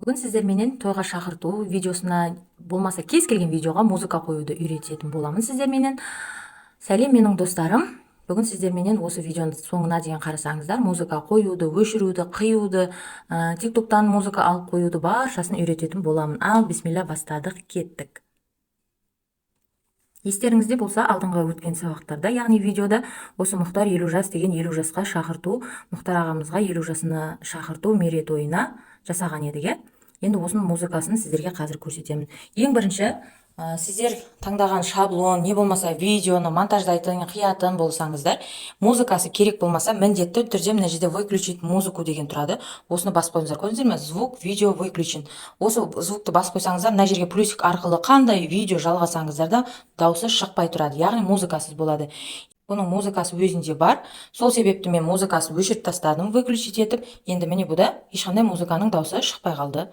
Бүгін сіздерменен тойға шақырту видеосына болмаса кез келген видеоға музыка қоюды үйрететін боламын сіздерменен. Сәлем менің достарым. Бүгін сіздерменен осы видеоның соңына дейін қарасаңыздар, музыка қоюды, өшіруді, қиюды, тиктоктан музыка алып қоюды баршасын үйрететін боламын. Ал бисмилля, бастадық, кеттік. Естеріңізде болса, алдыңғы өткен сабақтарда, яғни видеода осы Мұхтар 50 жас деген 50 жасқа шақырту, Мұхтар ағамызға 50 жасына шақырту мерейтойына жасаған едік. Енді осының музыкасын сіздерге қазір көрсетемін. Ең бірінші, сіздер таңдаған шаблон, не болмаса видеоны монтаждайтын, қиятын болсаңыздар, музыкасы керек болмаса, міндетті түрде мына жерде выключить музыку деген тұрады. Осыны басып қойыңыздар. Көрдіңіздер ме? Звук, видео выключен. Осы звукты басып қойсаңыздар, мына жерге плюсик арқылы қандай видео жалғасаңыздар да дауысы шықпай тұрады. Яғни музыкасыз болады. Бұның музыкасы өзінде бар. Сол себепті мен музыкасын өшіріп тастадым, выключить етіп. Енді міне бұда ешқандай музыканың дауысы шықпай қалды.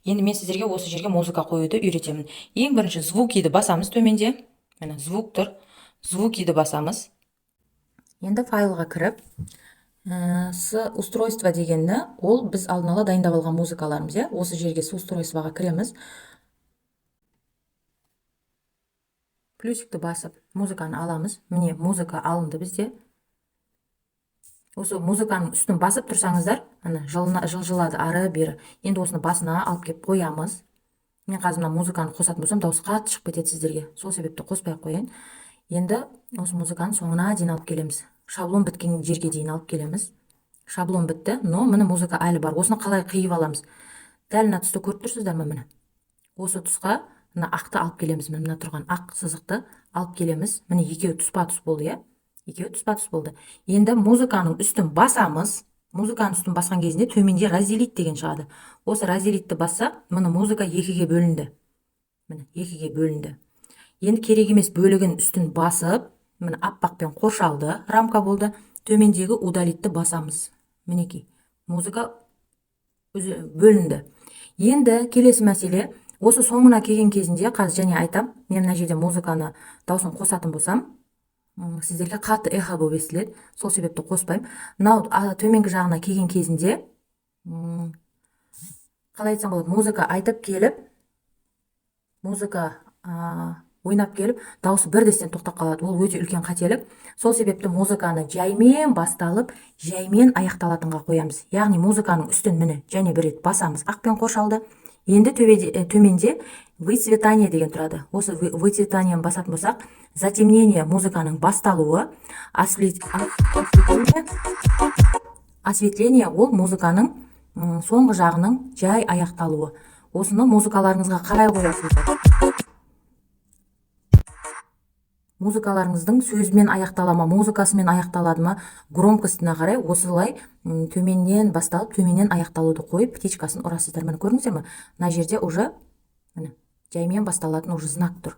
Енді мен сіздерге осы жерге музыка қоюды үйретемін. Ең бірінші звукиді басамыз төменде. Міне звук тұр. Звукиді басамыз. Енді файлға кіріп, с устройство дегенді, ол біз алдын ала дайындап алған музыкаларымыз. Осы жерге с устройствоға кіреміз. Плюсикті басып, музыканы аламыз. Міне музыка алынды бізде. Осы музыканың үстін басып тұрсаңыздар, жылжылады ары бері. Енді осыны басына алып кеп қоямыз. Мен қазір музыканы қосатын болсам, дауыс қатты шығып кетеді сіздерге. Сол себепті қоспай қояйын. Енді осы музыканы соңына дейін алып келеміз. Шаблон біткен жерге дейін алып келеміз. Шаблон бітті, но міне музыка әлі бар. Осыны қалай қиып аламыз? Дәл мына тұсты көріп тұрсыздар ма міне? Осы тұсқа мына ақты алып келеміз. Мына тұрған ақ сызықты алып келеміз. Міне екеуі тұспа-тұс болды, екеуі тұспа-тұс болды. Енді музыканың үстін басамыз. Музыканың үстін басқан кезінде төменде разделить деген шығады. Осы разделитті басса, міне музыка екіге бөлінді. Міне екіге бөлінді. Енді керек емес бөлігін үстін басып, міне аппақпен қоршалды, рамка болды. Төмендегі удалитті басамыз. Мінекей, музыка бөлінді. Енді келесі мәселе, осы соңына келген кезінде, қазір және айтам, мен мына жерде музыканы дауысын қосатын болсам, сіздерге қатты эхо болып естіледі. Сол себепті қоспаймын. Мынау төменгі жағына келген кезінде, қалай айтсам болады, музыка айтып келіп, музыка ойнап келіп, дауысы бірдестен тоқтап қалады. Ол өте үлкен қателік. Сол себепті музыканы жаймен басталып, жаймен аяқталатынға қоямыз. Яғни музыканың үстін міне және бір рет басамыз, ақпен қоршалды. Енді төменде выцветание деген тұрады. Осы выцветаниені басатын болсақ, затемнение музыканың басталуы, осветление ол музыканың соңғы жағының жай аяқталуы. Осыны музыкаларыңызға қарай қоясыздар. Музыкаларыңыздың сөзімен аяқталама, музыкасымен аяқталады ма, громкостына қарай осылай төменнен басталып, төменнен аяқталуды қойып, птичкасын ұрасыздар. Міне көрдіңіздер ме? Мына жерде уже жаймен басталатын уже знак тұр.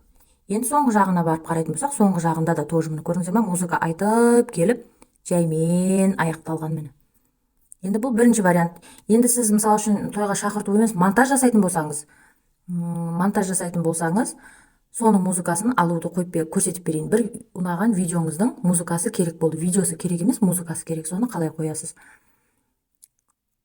Енді соңғы жағына барып қарайтын болсақ, соңғы жағында да тоже міне көрдіңіздер ме? Музыка айтып келіп, жаймен аяқталған міне. Енді бұл бірінші вариант. Енді сіз мысалы үшін тойға шақырту емес, монтаж жасайтын болсаңыз, соның музыкасын алуды қойып көрсетіп берейін. Бір ұнаған видеоңыздың музыкасы керек болды. Видеосы керек емес, музыкасы керек. Соны қалай қоясыз?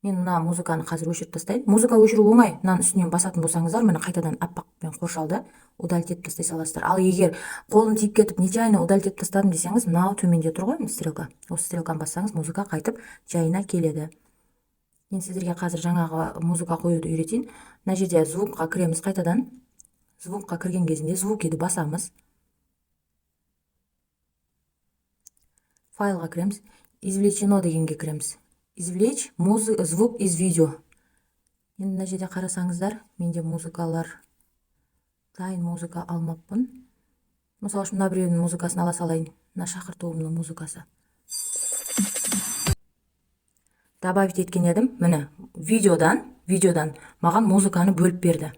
Мен мына музыканы қазір өшіріп тастайын. Музыка өшіру оңай. Мынаның үстінен басатын болсаңыздар, міне қайтадан аппақпен қоршалды, удалить етіп тастай саласыздар. Ал егер қолым тиіп кетіп, нечаянно удалить етіп тастадым десеңіз, мынау төменде тұр ғой, стрелка. Осы стрелканы бассаңыз, музыка қайтып жайына келеді. Мен сіздерге қазір жаңағы музыка қоюды үйретейін. Мына жерде звукқа кіреміз қайтадан. Звукқа кірген кезінде звукиді басамыз. Файлға кіреміз. Извлечено дегенге кіреміз. Извлечь звук из видео. Енді мына жерде қарасаңыздар, менде музыкалар, дайын музыка алмаппын. Мысалы үшін мына біреудің музыкасын ала салайын. Мына шақыртуымның музыкасы. Добавить еткен едім. Міне видеодан маған музыканы бөліп берді.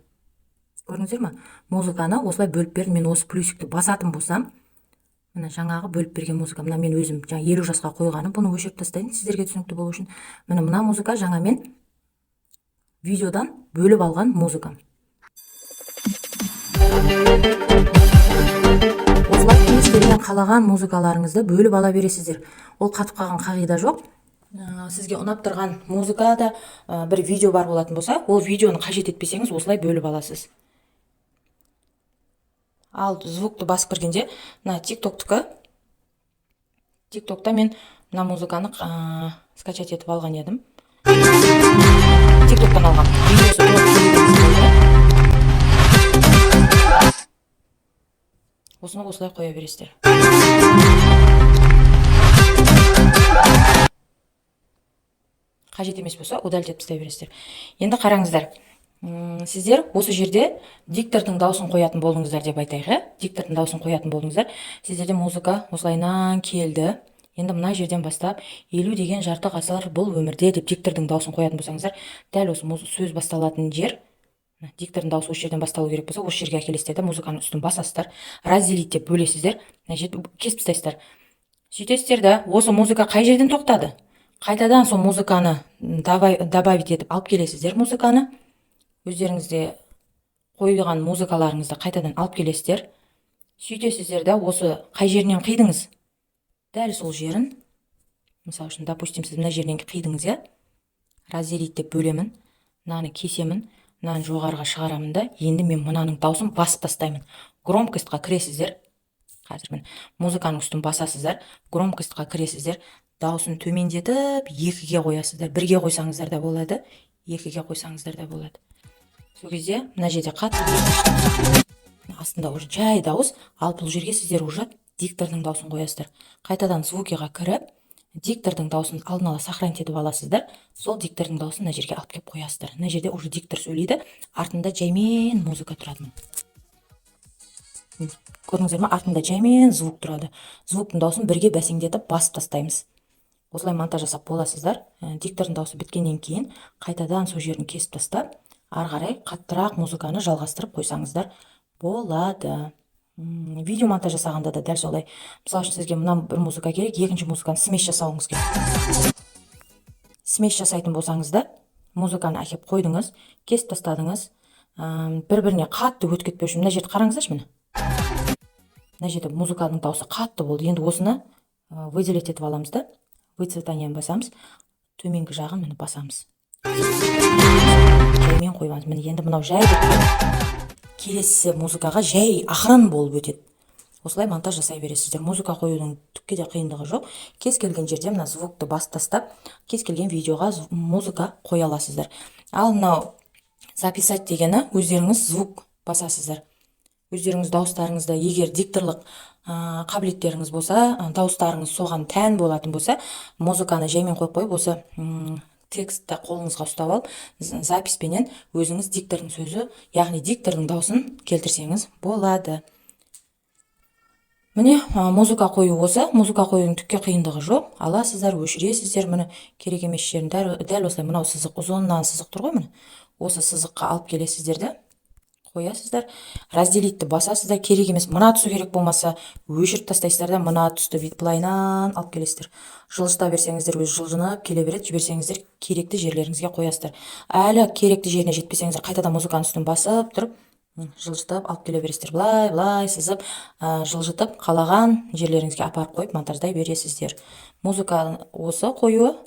Көрдіңіздер ме? Музыканы осылай бөліп берді. Мен осы плюсикті басатын болсам, міне жаңағы бөліп берген музыка. Мына мен өзім 50 жасқа қойғаным, бұны өшіріп тастайын сіздерге түсінікті болу үшін. Міне мына музыка жаңа мен видеодан бөліп алған музыкам. Осылай кез келген қалаған музыкаларыңызды бөліп ала бересіздер. Ол қатып қалған қағида жоқ. сізге ұнап тұрған музыкада бір видео бар болатын болса, ол видеоны қажет етпесеңіз осылай бөліп аласыз. Ал звукты басып кіргенде мына тиктокта мен мына музыканы скачать етіп алған едім. Тиктоктан алған видеосы осыны осылай қоя бересіздер. Қажет емес болса удалить етіп тастай бересіздер. Енді қараңыздар, сіздер осы жерде диктордың дауысын қоятын болдыңыздар деп айтайық. Диктордың дауысын қоятын болдыңыздар. Сіздерде музыка осылайнан келді. Енді мына жерден бастап 50 деген жарты ғасыр бұл өмірде деп диктордың дауысын қоятын болсаңыздар, дәл осы сөз басталатын жер, диктордың дауысы осы жерден басталу керек болса, осы жерге әкелесіздер де музыканың үстін басасыздар, разделить деп бөлесіздер, кесіп тастайсыздар. Сөйтесіздер да, осы музыка қай жерден тоқтады? Қайтадан сол музыканы добавить етіп алып келесіздер музыканы. Өздеріңізде қойған музыкаларыңызды қайтадан алып келесіздер. Сөйтесіздер да, осы қай жерінен қидыңыз? Дәл сол жерін, мысалы үшін, допустим, сіз мына жерден қидыңыз, разделить деп бөлемін, мынаны кесемін, мынаны жоғарыға шығарамын да, енді мен мынаның дауысын басып тастаймын. Громкостьқа кіресіздер. Қазір міне музыканың үстін басасыздар, громкостьқа кіресіздер, дауысын төмендетіп, 2-ге қоясыздар. 1-ге қойсаңыздар да болады, 2-ге қойсаңыздар да болады. Сол кезде мына жерде қатты астында уже жай дауыс, ал бұл жерге сіздер уже диктордың дауысын қоясыздар. Қайтадан звукиға кіріп, диктордың дауысын алдын ала сохранить етіп аласыздар. Сол диктордың дауысын мына жерге алып келіп қоясыздар. Мына жерде уже диктор сөйлейді, артында жаймен музыка тұрады. Көрдіңіздер ме? Артында жаймен звук тұрады. Звуктың дауысын бірге бәсеңдетіп басып тастаймыз. Осылай монтаж жасап боласыздар. Диктордың дауысы біткеннен кейін қайтадан сол жерін кесіп тастап, ары қарай қаттырақ музыканы жалғастырып қойсаңыздар болады. Видео монтаж жасағанда да дәл солай. Мысалы үшін сізге мына бір музыка керек, екінші музыканы смеш жасауыңыз керек. Смеш жасайтын болсаңыз да, музыканы әкеп қойдыңыз, кесіп тастадыңыз, бір-біріне қатты өтіп кетпеу үшін мына жерді қараңыздаршы міне. Мына жерде музыканың дауысы қатты болды. Енді осыны выделить етіп аламыз да, выцветанияны басамыз, төменгі жағын міне басамыз. Жаймен қойғанбыз. Міне енді мынау жай келесі музыкаға жай ақырын болып өтеді. Осылай монтаж жасай бересіздер. Музыка қоюдың түкке де қиындығы жоқ. Кез келген жерде мына звукты басып тастап, кез келген видеоға музыка қоя аласыздар. Ал мынау записать дегені өздеріңіз звук басасыздар. Өздеріңіз дауыстарыңызда егер дикторлық қабілеттеріңіз болса, дауыстарыңыз соған тән болатын болса, музыканы жаймен қойып қойып, осы текстті қолыңызға ұстап алып, записпенен өзіңіз диктордың сөзі, яғни диктордың дауысын келтірсеңіз болады. Міне музыка қою осы. Музыка қоюдың түкке қиындығы жоқ. Аласыздар, өшіресіздер, міне керек емес жерін дәл осылай, мынау сызық, ұзыннан сызық тұр ғой, міне осы сызыққа алып келесіздер де қоясыздар, разделитті басасыздар. Керек емес, мына тұсы керек болмаса өшіріп тастайсыздар да, мына тұсты былайнан алып келесіздер. Жылжыта берсеңіздер өзі жылжынып келе береді, жіберсеңіздер керекті жерлеріңізге қоясыздар. Әлі керекті жеріне жетпесеңіздер қайтадан музыканың үстін басып тұрып, жылжытып алып келе бересіздер. Былай сызып, жылжытып қалаған жерлеріңізге апарып қойып монтаждай бересіздер. Музыка осы қоюы.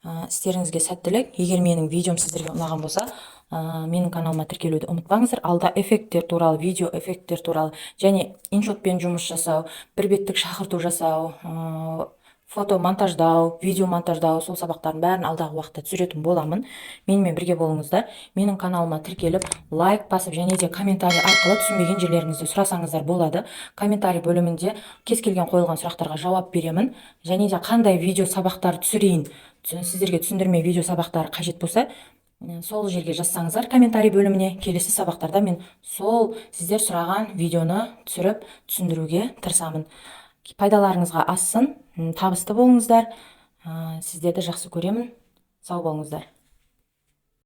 Істеріңізге сәттілік. Егер менің видеом сіздерге ұнаған болса, менің каналыма тіркелуді ұмытпаңыздар. Алда эффекттер туралы, видео эффекттер туралы және иншотпен жұмыс жасау, бір беттік шақырту жасау, фото монтаждау, видео монтаждау, сол сабақтардың бәрін алдағы уақытта түсіретін боламын. Менімен бірге болыңыздар. Менің каналыма тіркеліп, лайк басып және де комментарий арқылы түсінбеген жерлеріңізді сұрасаңыздар болады. Комментарий бөлімінде кез келген қойылған сұрақтарға жауап беремін. Және де қандай видео сабақтар түсірейін, сіздерге түсіндірме видео сабақтары қажет болса, сол жерге жазсаңыздар комментарий бөліміне, келесі сабақтарда мен сол сіздер сұраған видеоны түсіріп түсіндіруге тырысамын. Пайдаларыңызға ассын, табысты болыңыздар. Сіздерді жақсы көремін. Сау болыңыздар.